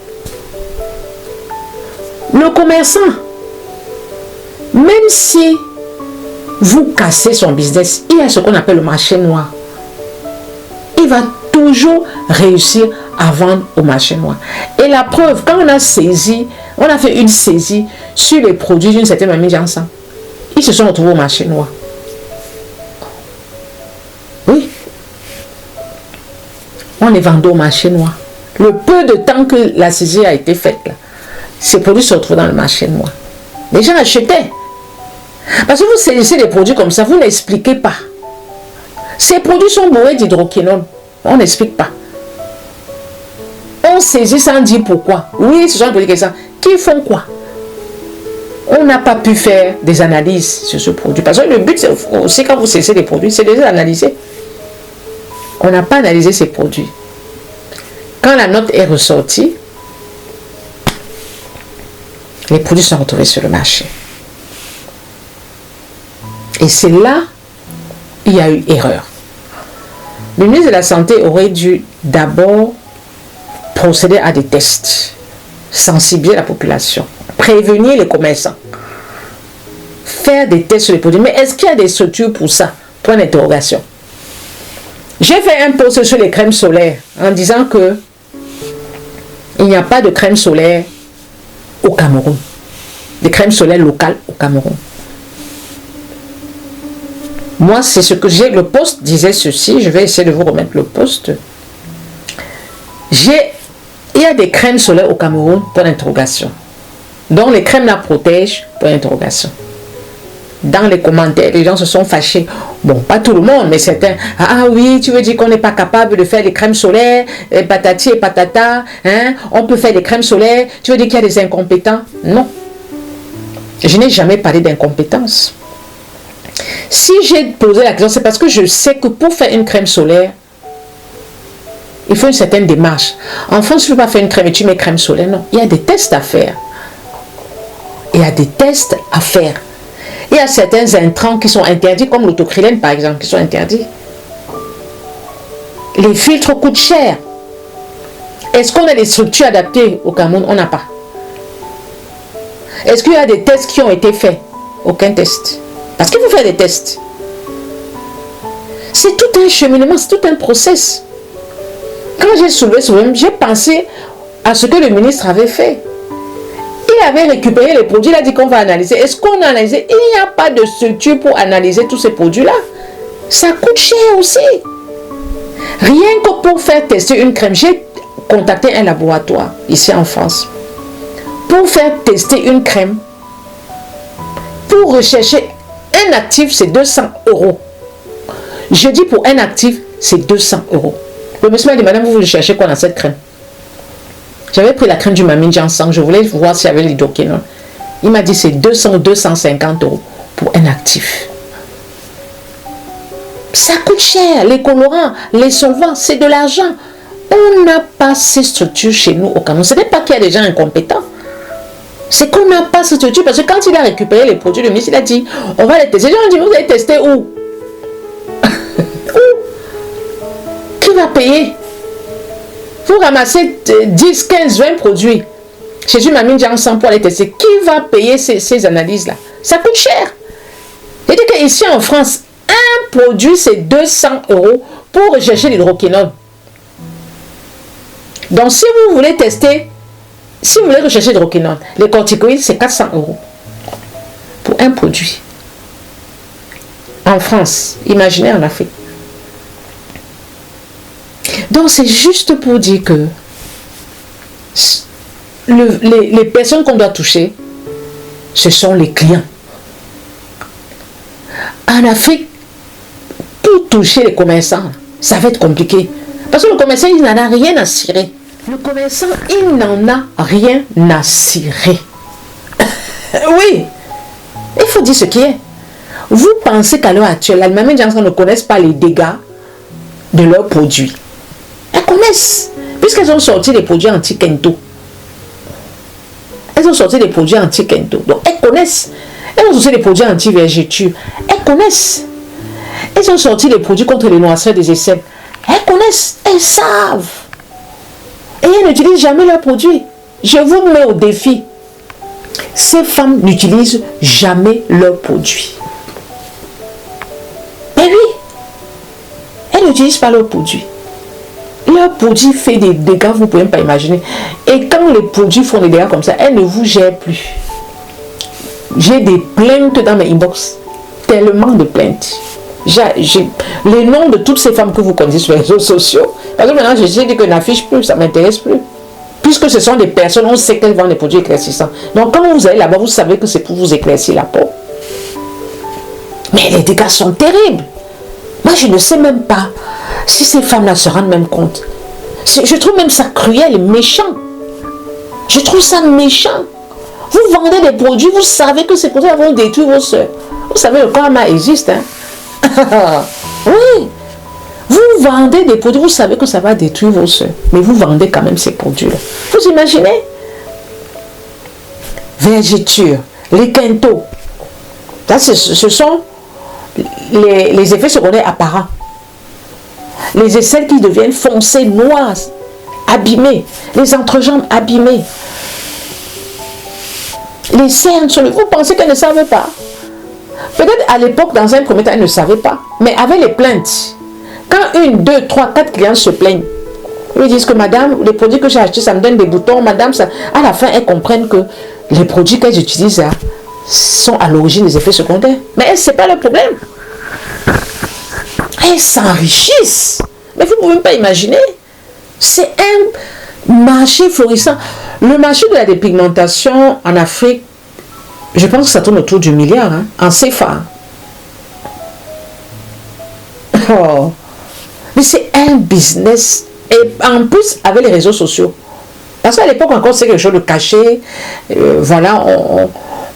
Le commerçant, même si vous cassez son business, il y a ce qu'on appelle le marché noir. Il va toujours réussir à vendre au marché noir. Et la preuve, quand on a saisi, on a fait une saisie sur les produits d'une certaine mamie Jansan, ils se sont retrouvés au marché noir. Oui. On les vendait au marché noir. Le peu de temps que la saisie a été faite, là, ces produits se retrouvent dans le marché noir. Les gens achetaient. Parce que vous saisissez des produits comme ça, vous n'expliquez pas. Ces produits sont bourrés d'hydroquinone. On n'explique pas. On saisit sans dire pourquoi. Oui, ce sont des questions. Qui font quoi? On n'a pas pu faire des analyses sur ce produit. Parce que le but, c'est aussi quand vous cessez des produits, c'est de les analyser. On n'a pas analysé ces produits. Quand la note est ressortie, les produits sont retrouvés sur le marché. Et c'est là il y a eu erreur. Le ministre de la Santé aurait dû d'abord procéder à des tests, sensibiliser la population, prévenir les commerçants, faire des tests sur les produits. Mais est-ce qu'il y a des structures pour ça? Point d'interrogation. J'ai fait un post sur les crèmes solaires en disant que il n'y a pas de crème solaire au Cameroun. Des crèmes solaires locales au Cameroun. Moi, c'est ce que j'ai. Le post disait ceci. Je vais essayer de vous remettre le post. Il y a des crèmes solaires au Cameroun, point d'interrogation. Donc les crèmes la protègent, point d'interrogation. Dans les commentaires, les gens se sont fâchés. Bon, pas tout le monde, mais certains. Ah oui, tu veux dire qu'on n'est pas capable de faire des crèmes solaires, patati et patata, hein? On peut faire des crèmes solaires. Tu veux dire qu'il y a des incompétents? Non. Je n'ai jamais parlé d'incompétence. Si j'ai posé la question, c'est parce que je sais que pour faire une crème solaire, il faut une certaine démarche. En France, tu ne peux pas faire une crème et tu mets crème solaire. Non, il y a des tests à faire. Il y a des tests à faire. Il y a certains intrants qui sont interdits, comme l'autocrylène par exemple, qui sont interdits. Les filtres coûtent cher. Est-ce qu'on a des structures adaptées au Cameroun? On n'a pas. Est-ce qu'il y a des tests qui ont été faits? Aucun test. Parce qu'il faut faire des tests. C'est tout un cheminement, c'est tout un process. Quand j'ai soulevé ce problème, j'ai pensé à ce que le ministre avait fait. Il avait récupéré les produits, il a dit qu'on va analyser. Est-ce qu'on a analysé? Il n'y a pas de structure pour analyser tous ces produits-là. Ça coûte cher aussi. Rien que pour faire tester une crème, j'ai contacté un laboratoire ici en France. Pour faire tester une crème, pour rechercher un actif, c'est 200 €. Je dis pour un actif, c'est 200 €. Le monsieur m'a dit, madame, vous voulez chercher quoi dans cette crème? J'avais pris la crème du Mamine Jansan, je voulais voir s'il y avait l'hydroquinone. Il m'a dit, c'est 200 ou 250 € pour un actif. Ça coûte cher, les colorants, les solvants, c'est de l'argent. On n'a pas ces structures chez nous au Cameroun. Ce n'est pas qu'il y a des gens incompétents. C'est qu'on n'a pas cette structure. Parce que quand il a récupéré les produits, le ministre il a dit, on va les tester. Les gens ont dit, vous allez tester où? Où? Qui va payer? Vous ramassez 10, 15, 20 produits chez une Mamine Jansan pour aller tester. Qui va payer ces analyses-là? Ça coûte cher. Je dis qu'ici en France, un produit c'est 200 € pour rechercher l'hydroquinone. Donc si vous voulez tester, si vous voulez rechercher l'hydroquinone, les corticoïdes c'est 400 € pour un produit. En France, imaginez en Afrique. Donc c'est juste pour dire que les personnes qu'on doit toucher, ce sont les clients. En Afrique, pour toucher les commerçants, ça va être compliqué. Parce que le commerçant, il n'en a rien à cirer. Le commerçant, il n'en a rien à cirer. Oui, il faut dire ce qui est. Vous pensez qu'à l'heure actuelle, les Mamine Jansan ne connaissent pas les dégâts de leurs produits. Elles connaissent, puisqu'elles ont sorti des produits anti-Kento. Elles ont sorti des produits anti-Kento. Donc, elles connaissent. Elles ont sorti des produits anti-vergéture. Elles connaissent. Elles ont sorti des produits contre les noirceurs des aisselles. Elles connaissent. Elles savent. Et elles n'utilisent jamais leurs produits. Je vous mets au défi. Ces femmes n'utilisent jamais leurs produits. Mais oui. Elles n'utilisent pas leurs produits. Leur produit fait des dégâts, vous ne pouvez même pas imaginer. Et quand les produits font des dégâts comme ça, elles ne vous gèrent plus. J'ai des plaintes dans mes inbox. Tellement de plaintes. J'ai les noms de toutes ces femmes que vous connaissez sur les réseaux sociaux. Parce que maintenant, je dis que je n'affiche plus, ça ne m'intéresse plus. Puisque ce sont des personnes, on sait qu'elles vendent des produits éclaircissants. Donc quand vous allez là-bas, vous savez que c'est pour vous éclaircir la peau. Mais les dégâts sont terribles. Moi, je ne sais même pas si ces femmes-là se rendent même compte Je trouve même ça cruel et méchant. Je trouve ça méchant. Vous vendez des produits, vous savez que ces produits vont détruire vos soeurs. Vous savez, le karma existe. Hein? Oui. Vous vendez des produits, vous savez que ça va détruire vos soeurs. Mais vous vendez quand même ces produits-là. Vous imaginez? Vergiture, les quintos. Ce sont les effets secondaires apparents. Les aisselles qui deviennent foncées, noires, abîmées. Les entrejambes abîmées. Les cernes sur le... Vous pensez qu'elles ne savent pas? Peut-être à l'époque, dans un premier temps, elles ne savaient pas. Mais avec les plaintes, quand 1, 2, 3, 4 clients se plaignent, ils disent que madame, les produits que j'ai achetés, ça me donne des boutons. Madame, ça... à la fin, elles comprennent que les produits qu'elles utilisent là, sont à l'origine des effets secondaires. Mais ce n'est pas le problème. Elles s'enrichissent. Mais vous ne pouvez même pas imaginer. C'est un marché florissant. Le marché de la dépigmentation en Afrique, je pense que ça tourne autour du milliard, hein, en CFA. Oh. Mais c'est un business. Et en plus, avec les réseaux sociaux. Parce qu'à l'époque encore, c'est quelque chose de caché. Voilà,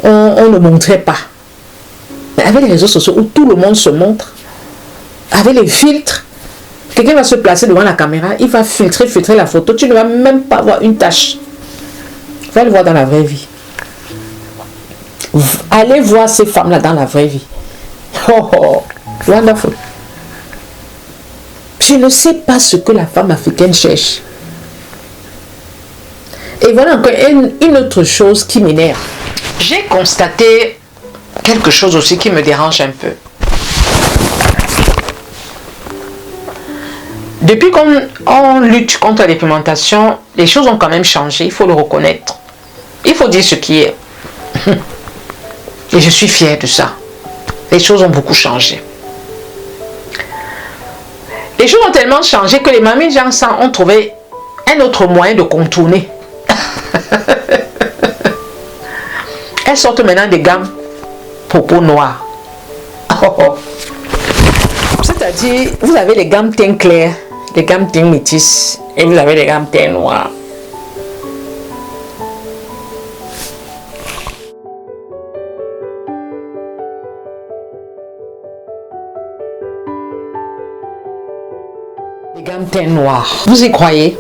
on ne montrait pas. Mais avec les réseaux sociaux, où tout le monde se montre, avec les filtres, quelqu'un va se placer devant la caméra, il va filtrer la photo, tu ne vas même pas voir une tache. Va le voir dans la vraie vie. Allez voir ces femmes-là dans la vraie vie. Oh, oh, wonderful. Je ne sais pas ce que la femme africaine cherche. Et voilà encore une autre chose qui m'énerve. J'ai constaté quelque chose aussi qui me dérange un peu. Depuis qu'on lutte contre la dépigmentation, les choses ont quand même changé, il faut le reconnaître. Il faut dire ce qui est. Et je suis fière de ça. Les choses ont beaucoup changé. Les choses ont tellement changé que les mamies Jansan ont trouvé un autre moyen de contourner. Elles sortent maintenant des gammes pour peau noire. Oh, oh. C'est-à-dire, vous avez les gammes teint clair, les gammes teint métis, et vous avez les gammes teint noir. Les gammes teint noir. Vous y croyez?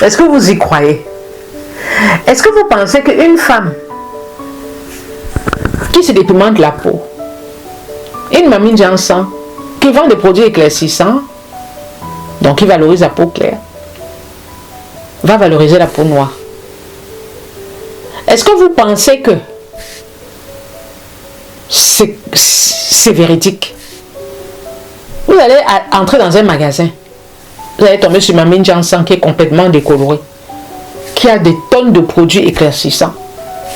Est-ce que vous y croyez? Est-ce que vous pensez qu'une femme qui se dépigmente la peau, une mamie Jansan qui vend des produits éclaircissants, donc qui valorise la peau claire, va valoriser la peau noire? Est-ce que vous pensez que c'est véridique? Vous allez entrer dans un magasin, vous allez tomber sur mamie Jansan qui est complètement décolorée, qui a des tonnes de produits éclaircissants.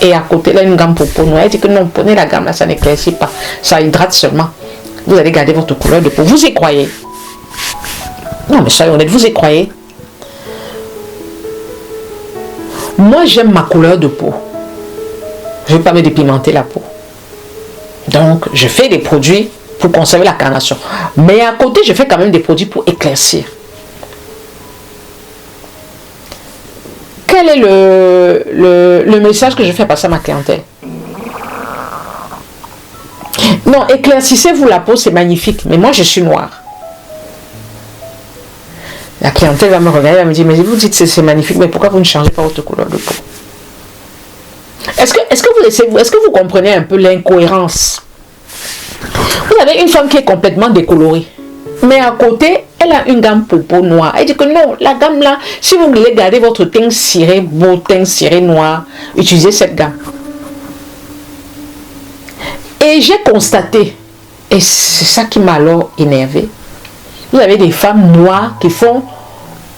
Et à côté, là, une gamme pour peau noire. Elle dit que non, prenez la gamme là, ça n'éclaircit pas. Ça hydrate seulement. Vous allez garder votre couleur de peau. Vous y croyez? Non, mais soyez honnête, vous y croyez? Moi, j'aime ma couleur de peau. Je ne vais pas me dépigmenter la peau. Donc, je fais des produits pour conserver la carnation. Mais à côté, je fais quand même des produits pour éclaircir. Quel est le message que je fais passer à ma clientèle? Non, éclaircissez-vous la peau, c'est magnifique. Mais moi, je suis noire. La clientèle va me regarder, elle va me dire, mais vous dites que c'est magnifique, mais pourquoi vous ne changez pas votre couleur de peau? Est-ce que vous comprenez un peu l'incohérence? Vous avez une femme qui est complètement décolorée. Mais à côté, elle a une gamme pour peau noire. Elle dit que non, la gamme là, si vous voulez garder votre teint ciré, beau teint ciré noir, utilisez cette gamme. Et j'ai constaté, et c'est ça qui m'a alors énervé, vous avez des femmes noires qui font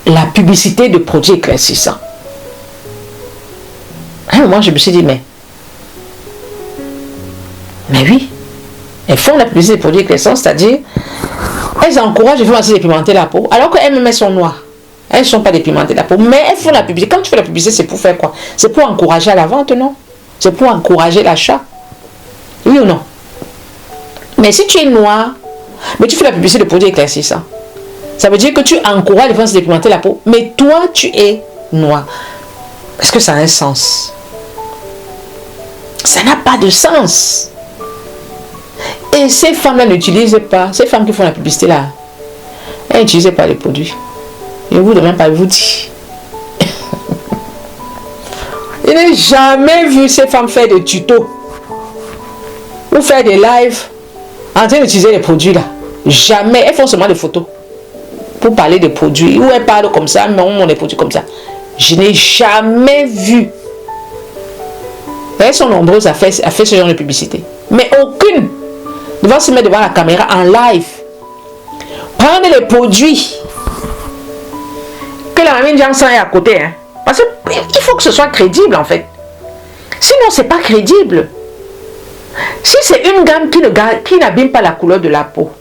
la publicité de produits éclaircissants. Moi, je me suis dit, mais oui, elles font la publicité de produits éclaircissants, c'est-à-dire, elles encouragent les femmes à se dépigmenter la peau, alors qu'elles-mêmes sont noires. Elles ne sont pas dépigmentées la peau, mais elles font la publicité. Quand tu fais la publicité, c'est pour faire quoi? C'est pour encourager à la vente, non? C'est pour encourager l'achat. Oui ou non? Mais si tu es noir, mais tu fais la publicité de produits éclaircissants, Ça veut dire que tu encourages les femmes à se dépigmenter la peau. Mais toi, tu es noir. Est-ce que ça a un sens? Ça n'a pas de sens. Et ces femmes-là n'utilisent pas, ces femmes qui font la publicité là, elles n'utilisent pas les produits. Je ne vous demande pas, je vous dis. Je n'ai jamais vu ces femmes faire des tutos ou faire des lives en train d'utiliser les produits là. Jamais. Elles font seulement des photos pour parler des produits. Ou elles parlent comme ça, mais on les produits comme ça. Je n'ai jamais vu. Elles sont nombreuses à faire ce genre de publicité. Mais aucune ne va se mettre devant la caméra en live. Prendre les produits que la mamie Janssen est à côté. Hein. Parce qu'il faut que ce soit crédible en fait. Sinon, c'est pas crédible. Si c'est une gamme qui n'abîme pas la couleur de la peau,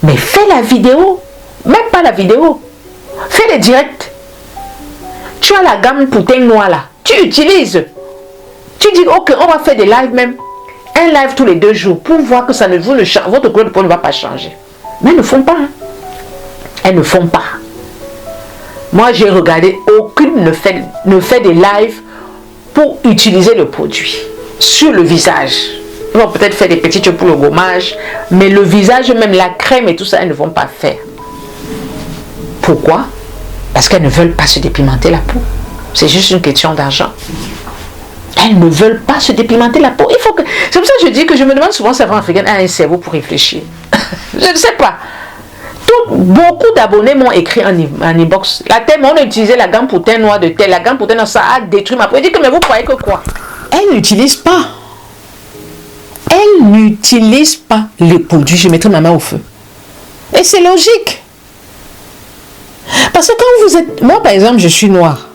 mais fais la vidéo. Même pas la vidéo. Fais les directs. Tu as la gamme pour teint noir là. Tu utilises. Tu dis, ok, on va faire des lives même. Un live tous les 2 jours pour voir que ça ne vous ne change. Votre couleur de peau ne va pas changer. Mais elles ne font pas. Hein. Elles ne font pas. Moi, j'ai regardé, aucune ne fait des lives pour utiliser le produit sur le visage. Ils vont peut-être faire des petits trucs pour le gommage, mais le visage, même la crème et tout ça, elles ne vont pas faire. Pourquoi? Parce qu'elles ne veulent pas se dépigmenter la peau. C'est juste une question d'argent. Elles ne veulent pas se dépigmenter la peau. Il faut que... C'est pour ça que je dis que je me demande souvent si la femme africaine a un cerveau pour réfléchir. Je ne sais pas. Beaucoup d'abonnés m'ont écrit en inbox. La thème, on a utilisé la gamme pour teint noir de tel, la gamme pour teint noir, ça a détruit ma peau. Je dis que mais vous croyez que quoi? Elles n'utilisent pas. Elles n'utilisent pas les produits. Je mettrai ma main au feu. Et c'est logique. Parce que quand vous êtes... Moi, par exemple, je suis noire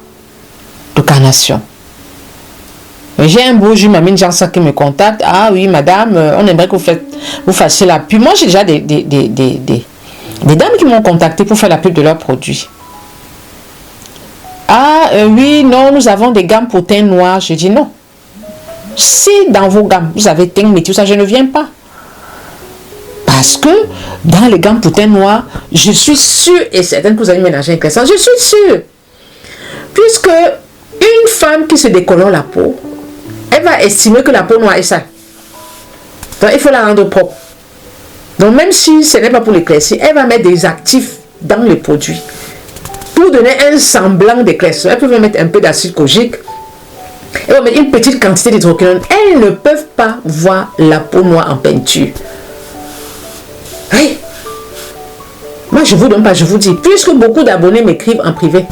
de carnation. J'ai un beau jour, Mamine Janssen qui me contacte. Ah oui, madame, on aimerait que vous fassiez la pub. Moi, j'ai déjà des dames qui m'ont contacté pour faire la pub de leurs produits. Ah oui, non, nous avons des gammes pour teint noir. Je dis non. Si dans vos gammes, vous avez teint métis, ça, je ne viens pas. Parce que dans les gammes pour teint noir, je suis sûre et certaine que vous allez mélanger avec ça. Je suis sûre. Puisque une femme qui se décolore la peau, elle va estimer que la peau noire est sale. Donc il faut la rendre propre. Donc même si ce n'est pas pour l'éclaircir, elle va mettre des actifs dans les produits pour donner un semblant d'éclaircissement. Elle peut mettre un peu d'acide kojique. Elle va mettre une petite quantité d'hydroquinone. Elles ne peuvent pas voir la peau noire en peinture. Oui. Moi je vous donne pas, je vous dis. Puisque beaucoup d'abonnés m'écrivent en privé,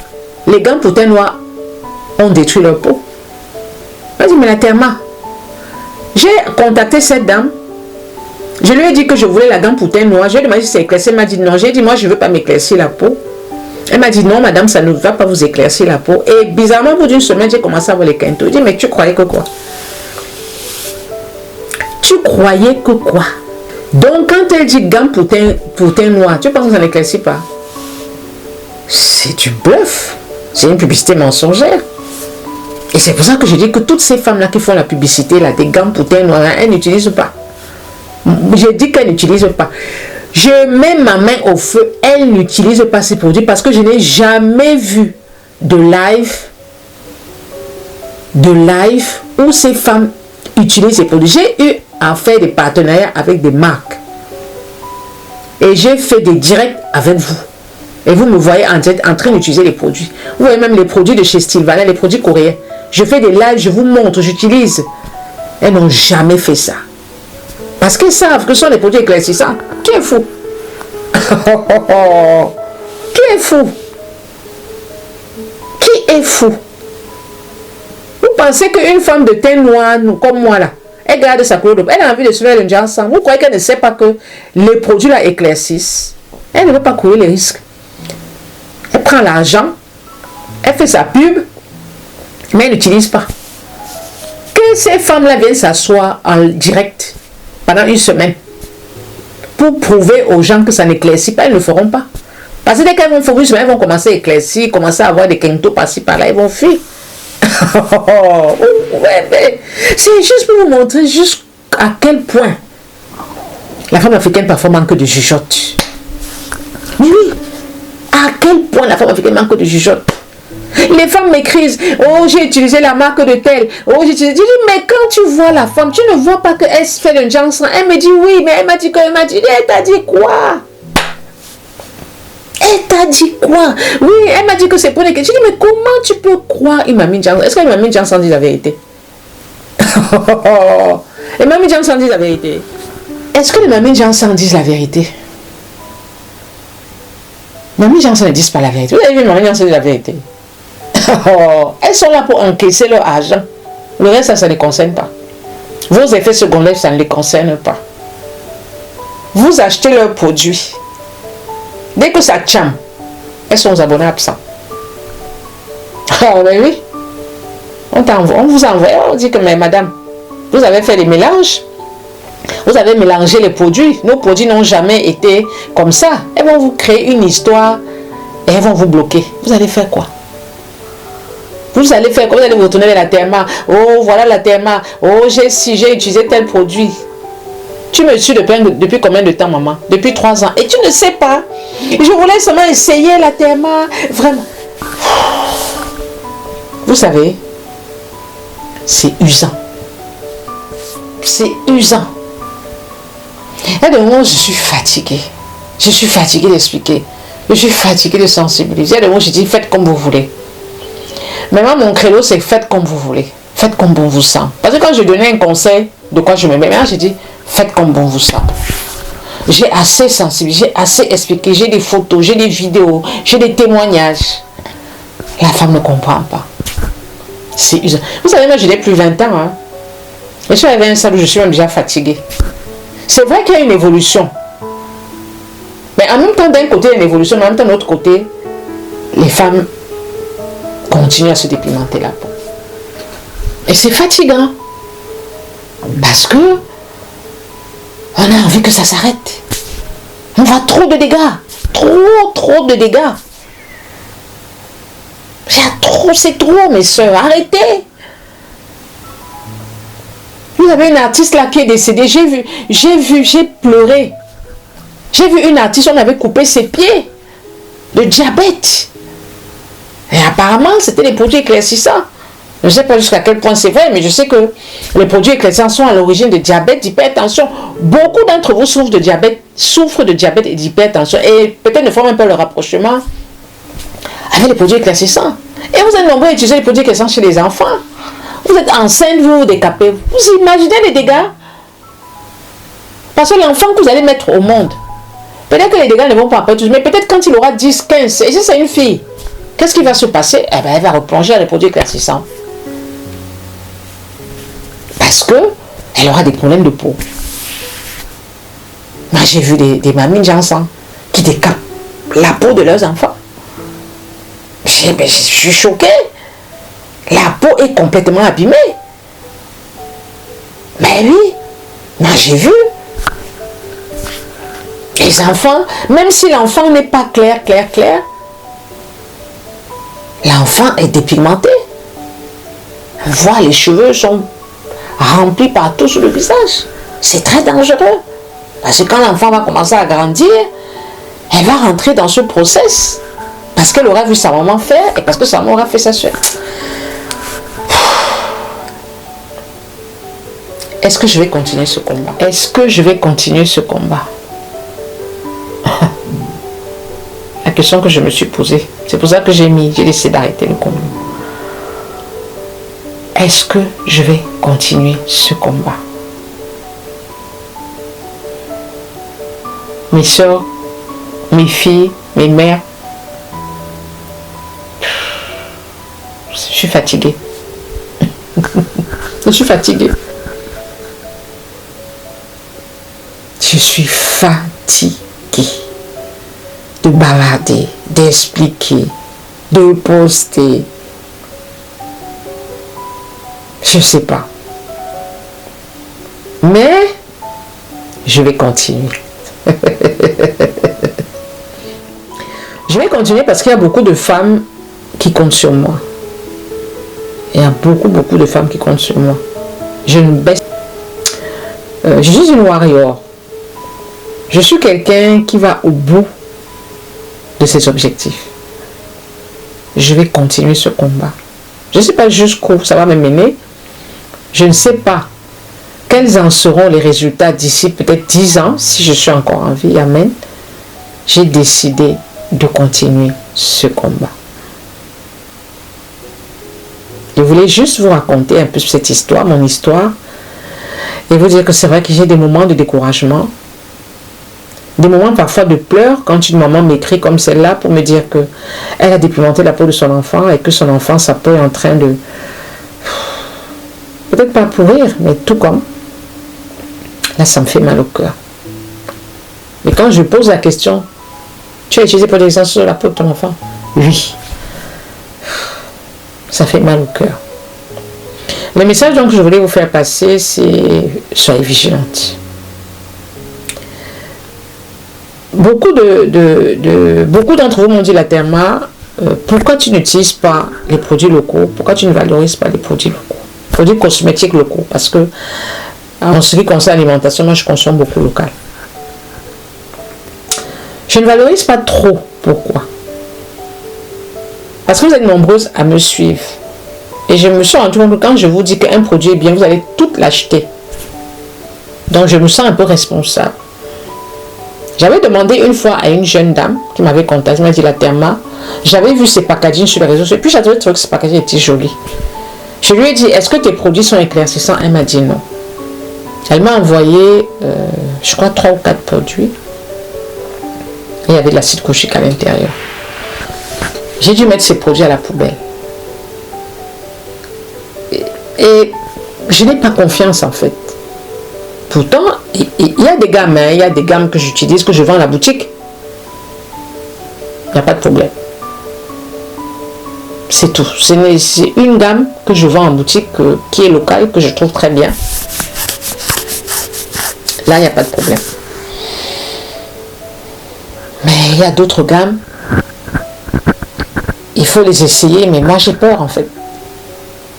les gammes pour teint noir ont détruit leur peau. Elle dit mais la Therma. J'ai contacté cette dame. Je lui ai dit que je voulais la gamme pour teint noir. Je lui ai demandé si c'est éclairci. Elle m'a dit non. J'ai dit moi je ne veux pas m'éclaircir la peau. Elle m'a dit non madame, ça ne va pas vous éclaircir la peau. Et bizarrement au bout d'une semaine j'ai commencé à avoir les quintaux. Je dis mais tu croyais que quoi? Tu croyais que quoi? Donc quand elle dit gamme pour teint noir, tu penses que ça n'éclaircit pas? C'est du bluff. C'est une publicité mensongère. Et c'est pour ça que je dis que toutes ces femmes-là qui font la publicité, là, des gammes pour teint noir, elles n'utilisent pas. Je dis qu'elles n'utilisent pas. Je mets ma main au feu, elles n'utilisent pas ces produits parce que je n'ai jamais vu de live où ces femmes utilisent ces produits. J'ai eu à faire des partenariats avec des marques. Et j'ai fait des directs avec vous. Et vous me voyez en train d'utiliser les produits. Vous voyez même les produits de chez Stilvana, les produits coréens. Je fais des lives, je vous montre, j'utilise. Elles n'ont jamais fait ça. Parce qu'elles savent que ce sont des produits éclaircissants. Qui est fou? Qui est fou? Qui est fou? Vous pensez qu'une femme de teint noir, comme moi là, elle garde sa couleur de peau, elle a envie de se faire le Janssen. Vous croyez qu'elle ne sait pas que les produits là éclaircissent? Elle ne veut pas courir les risques. Elle prend l'argent, elle fait sa pub, mais elle n'utilise pas. Que ces femmes-là viennent s'asseoir en direct pendant une semaine pour prouver aux gens que ça n'éclaircit pas, elles ne le feront pas. Parce que dès qu'elles vont faire une semaine, elles vont commencer à éclaircir, commencer à avoir des quintos par-ci par-là, elles vont fuir. C'est juste pour vous montrer jusqu'à quel point la femme africaine parfois manque de jugeote. Mais oui, À quel point la femme africaine manque de jugeote. Les femmes m'écrivent, oh j'ai utilisé la marque de telle, oh j'ai utilisé, je dis mais quand tu vois la femme, tu ne vois pas qu'elle se fait le Johnson. Elle me dit oui, mais elle m'a dit elle t'a dit quoi? Elle t'a dit quoi? Oui, elle m'a dit que c'est pour les questions. Je dis mais comment tu peux croire il m'a mis Johnson? Est-ce que Mamie Johnson dit la vérité? Et Mamie Johnson dit la vérité. Est-ce que les Mamie Johnson disent la vérité? Mamie Johnson ne disent pas la vérité. Vous avez vu Mamie Johnson dit la vérité? Elles sont là pour encaisser leur argent. Le reste, ça ne les concerne pas. Vos effets secondaires, ça ne les concerne pas. Vous achetez leurs produits. Dès que ça tient, elles sont aux abonnés absents. Ah ben oui. On vous envoie, on dit que mais madame, vous avez fait des mélanges. Vous avez mélangé les produits. Nos produits n'ont jamais été comme ça. Elles vont vous créer une histoire et elles vont vous bloquer. Vous allez faire quoi? Vous allez faire quoi? Vous allez vous retourner vers la TMA. Oh, voilà la TMA. Oh, j'ai utilisé tel produit. Tu me suis depuis combien de temps, maman? Depuis 3 ans. Et tu ne sais pas. Je voulais seulement essayer la TMA. Vraiment. Vous savez, c'est usant. C'est usant. Et de moment, je suis fatiguée. Je suis fatiguée d'expliquer. Je suis fatiguée de sensibiliser. Et de moment, je dis, faites comme vous voulez. Maintenant, mon credo, c'est faites comme vous voulez. Faites comme bon vous semble. Parce que quand je donnais un conseil, de quoi je me mets, maintenant, je dis, faites comme bon vous semble. J'ai assez sensibilisé, j'ai assez expliqué. J'ai des photos, j'ai des vidéos, j'ai des témoignages. La femme ne comprend pas. C'est usant. Vous savez, moi, je n'ai plus 20 ans. Hein. Je suis arrivée à un stade où je suis même déjà fatiguée. C'est vrai qu'il y a une évolution. Mais en même temps, d'un côté, il y a une évolution, mais en même temps, de l'autre côté, les femmes continuent à se dépimenter la peau. Et c'est fatigant. Parce que on a envie que ça s'arrête. On voit trop de dégâts. Trop de dégâts. C'est trop, mes soeurs. Arrêtez. Vous avez une artiste là qui est décédée. J'ai pleuré. J'ai vu une artiste, on avait coupé ses pieds de diabète. Et apparemment, c'était des produits éclaircissants. Je ne sais pas jusqu'à quel point c'est vrai, mais je sais que les produits éclaircissants sont à l'origine de diabète, d'hypertension. Beaucoup d'entre vous souffrent de diabète et d'hypertension. Et peut-être ne font même pas le rapprochement avec les produits éclaircissants. Et vous êtes nombreux à utiliser les produits éclaircissants chez les enfants. Vous êtes enceinte, vous vous décapez. Vous imaginez les dégâts? Parce que l'enfant que vous allez mettre au monde, peut-être que les dégâts ne vont pas apparaître, mais peut-être quand il aura 10, 15, et si c'est une fille, qu'est-ce qui va se passer? Eh bien, elle va replonger dans les produits éclaircissants. Parce qu'elle aura des problèmes de peau. Moi, j'ai vu des mamies Johnson qui décapent la peau de leurs enfants. Je suis choquée. La peau est complètement abîmée. Mais oui, moi j'ai vu. Les enfants, même si l'enfant n'est pas clair, l'enfant est dépigmenté. On voit les cheveux sont remplis partout sur le visage. C'est très dangereux. Parce que quand l'enfant va commencer à grandir, elle va rentrer dans ce process. Parce qu'elle aura vu sa maman faire et parce que sa maman aura fait sa soeur. Est-ce que je vais continuer ce combat? Est-ce que je vais continuer ce combat? La question que je me suis posée. C'est pour ça que j'ai décidé d'arrêter le combat. Est-ce que je vais continuer ce combat? Mes soeurs, mes filles, mes mères, je suis fatiguée. Je suis fatiguée. Je suis fatiguée de bavarder, d'expliquer, de poster. Je ne sais pas. Mais je vais continuer. Je vais continuer parce qu'il y a beaucoup de femmes qui comptent sur moi. Il y a beaucoup de femmes qui comptent sur moi. Je ne baisse. Je suis une warrior. Je suis quelqu'un qui va au bout de ces objectifs. Je vais continuer ce combat. Je ne sais pas jusqu'où ça va me mener. Je ne sais pas quels en seront les résultats d'ici peut-être 10 ans, si je suis encore en vie. Amen. J'ai décidé de continuer ce combat. Je voulais juste vous raconter un peu cette histoire, mon histoire, et vous dire que c'est vrai que j'ai des moments de découragement, des moments parfois de pleurs quand une maman m'écrit comme celle-là pour me dire que elle a dépimenté la peau de son enfant et que son enfant, sa peau est en train de... peut-être pas pourrir, mais tout comme. Là, ça me fait mal au cœur. Et quand je pose la question, tu as utilisé pour l'exercice sur la peau de ton enfant? Oui. Ça fait mal au cœur. Le message donc que je voulais vous faire passer, c'est soyez vigilantes. Beaucoup d'entre vous m'ont dit, la Therma, pourquoi tu n'utilises pas les produits locaux? Pourquoi tu ne valorises pas les produits locaux? Produits cosmétiques locaux? Parce que en ce qui concerne l'alimentation, moi je consomme beaucoup local. Je ne valorise pas trop. Pourquoi? Parce que vous êtes nombreuses à me suivre. Et je me suis rendu compte que quand je vous dis qu'un produit est bien, vous allez tout l'acheter. Donc je me sens un peu responsable. J'avais demandé une fois à une jeune dame qui m'avait contacté, elle m'a dit, la Therma, j'avais vu ses packaging sur les réseaux sociaux, et puis j'avais trouvé que ces packaging était joli. Je lui ai dit, est-ce que tes produits sont éclaircissants? Elle m'a dit non. Elle m'a envoyé, je crois, 3 ou 4 produits. Et il y avait de l'acide couchique à l'intérieur. J'ai dû mettre ces produits à la poubelle. Et je n'ai pas confiance en fait. Pourtant, il y a des gammes, il y a des gammes que j'utilise, que je vends à la boutique. Il n'y a pas de problème. C'est tout. C'est une gamme que je vends en boutique qui est locale, que je trouve très bien. Là, il n'y a pas de problème. Mais il y a d'autres gammes. Il faut les essayer, mais moi j'ai peur en fait.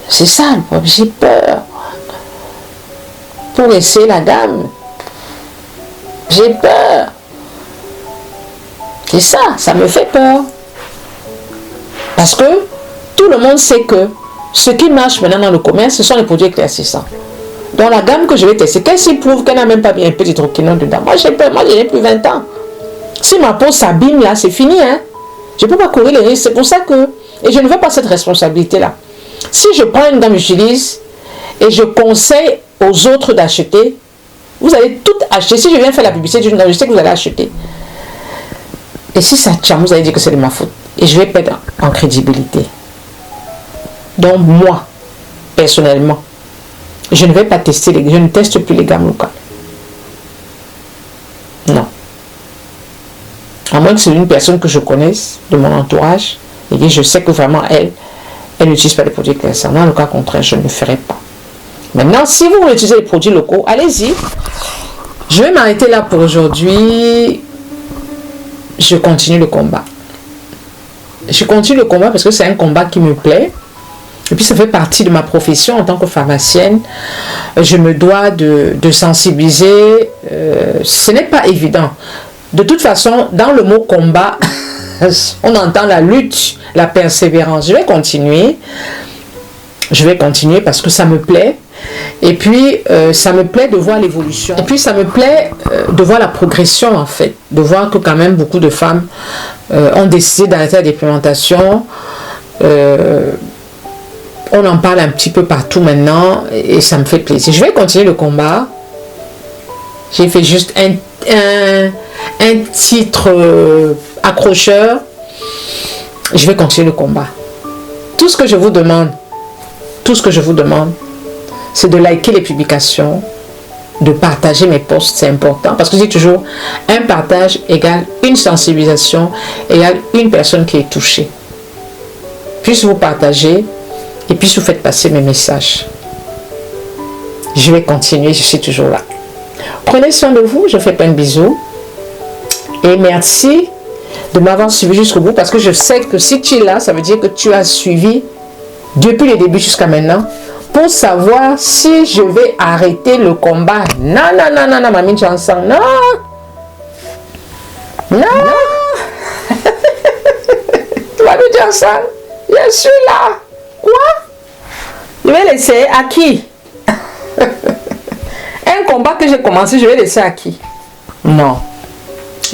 C'est ça le problème, j'ai peur. Pour essayer la gamme, j'ai peur. C'est ça, ça me fait peur. Parce que tout le monde sait que ce qui marche maintenant dans le commerce, ce sont les produits éclaircissants. Dans la gamme que je vais tester, qu'elle s'y prouve qu'elle n'a même pas bien un peu d'hydroquinone dedans. Moi j'ai peur, moi j'ai plus 20 ans. Si ma peau s'abîme là, c'est fini, hein. Je ne peux pas courir les risques. C'est pour ça que... Et je ne veux pas cette responsabilité-là. Si je prends une gamme, j'utilise, et je conseille aux autres d'acheter, vous allez tout acheter. Si je viens faire la publicité d'une gamme, je sais que vous allez acheter. Et si ça tient, vous allez dire que c'est de ma faute. Et je vais perdre en crédibilité. Donc moi, personnellement, je ne vais pas tester, je ne teste plus les gammes locales. Non. À moins que c'est une personne que je connaisse, de mon entourage, et je sais que vraiment elle n'utilise pas les produits éclaircissants. Dans le cas contraire, je ne le ferai pas. Maintenant, si vous voulez utiliser les produits locaux, allez-y. Je vais m'arrêter là pour aujourd'hui. Je continue le combat. Je continue le combat parce que c'est un combat qui me plaît. Et puis ça fait partie de ma profession en tant que pharmacienne. Je me dois de sensibiliser. Ce n'est pas évident. De toute façon, dans le mot combat, on entend la lutte, la persévérance. Je vais continuer. Je vais continuer parce que ça me plaît. Et puis, ça me plaît de voir l'évolution. Et puis, ça me plaît de voir la progression, en fait. De voir que quand même beaucoup de femmes ont décidé d'arrêter la dépigmentation. On en parle un petit peu partout maintenant. Et ça me fait plaisir. Je vais continuer le combat. J'ai fait juste un titre accrocheur. Je vais continuer le combat. Tout ce que je vous demande, c'est de liker les publications, de partager mes posts, c'est important. Parce que je dis toujours, un partage égale une sensibilisation, égale une personne qui est touchée. Puis vous partagez, et puis vous faites passer mes messages. Je vais continuer, je suis toujours là. Prenez soin de vous, je vous fais plein de bisous. Et merci de m'avoir suivi jusqu'au bout, parce que je sais que si tu es là, ça veut dire que tu as suivi depuis le début jusqu'à maintenant, pour savoir si je vais arrêter le combat. Non, non, non, non, non, Mamie Chanson, non. Non. va me dire ça? Je suis là. Quoi? Je vais laisser à qui? Un combat que j'ai commencé, je vais laisser à qui? Non.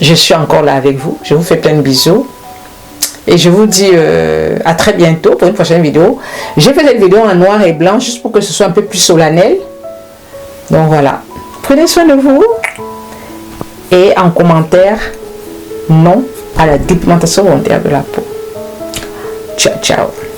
Je suis encore là avec vous. Je vous fais plein de bisous. Et je vous dis à très bientôt pour une prochaine vidéo. J'ai fait cette vidéo en noir et blanc juste pour que ce soit un peu plus solennel. Donc voilà. Prenez soin de vous. Et en commentaire, non à la dépigmentation volontaire de la peau. Ciao, ciao.